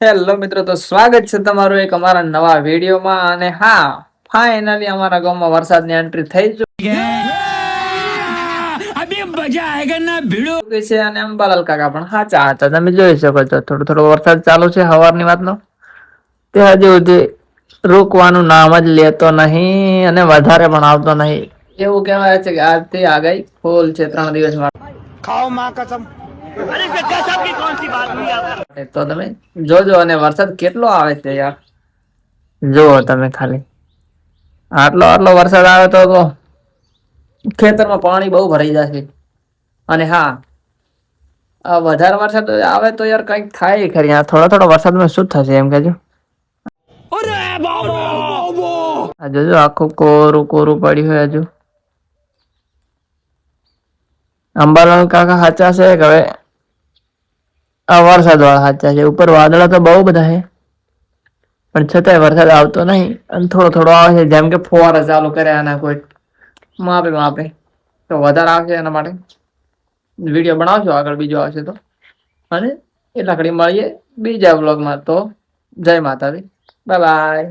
Hello મિત્રો, તો સ્વાગત છે તમારું એક અમારા નવા વિડીયોમાં. અને હા, ફાઇનલી અમારા ગામમાં વરસાદની એન્ટ્રી થઈ ચૂકી છે. અને અંબાલાલ કાકા પણ સાચા હતા, તમે જોઈ શકો છો. થોડો થોડો વરસાદ ચાલુ છે સવારની વાતનો. તે હજુ સુધી રોકવાનું નામ જ લેતો નહીં અને વધારે પણ આવતો નહીં. એવું કહેવાય છે કે આજથી આગાહી ફૂલ છે 3 દિવસમાં. ખાઓ માં કસમ. તો તમે જોજો. અને વરસાદ કેટલો આવે છે યાર, જોવો તમે ખાલી. આટલો આટલો વરસાદ આવે તો ખેતરમાં પાણી બહુ ભરાઈ જશે. અને હા, વધારે વરસાદ આવે તો યાર કઈક થાય ખરી. થોડા થોડા વરસાદમાં શું થશે એમ કેજો. જોજો આખું કોરું કોરું પડ્યું હોય હજુ. અંબાલાલ કાકા સાચા છે કે હવે આ વરસાદ વાળા સાચા છે? ઉપર વાદળા તો બહુ બધા છે, પણ છતાંય વરસાદ આવતો નહીં. અને થોડો થોડો આવે છે, જેમ કે ફુવારા ચાલુ કર્યા એના કોઈ માપે માપે. તો વધારે આવશે એના માટે વિડીયો બનાવશો, આગળ બીજો આવશે તો. અને એટલા ઘડી મળીએ બીજા વ્લોગમાં. તો જય માતાજી, બાય બાય.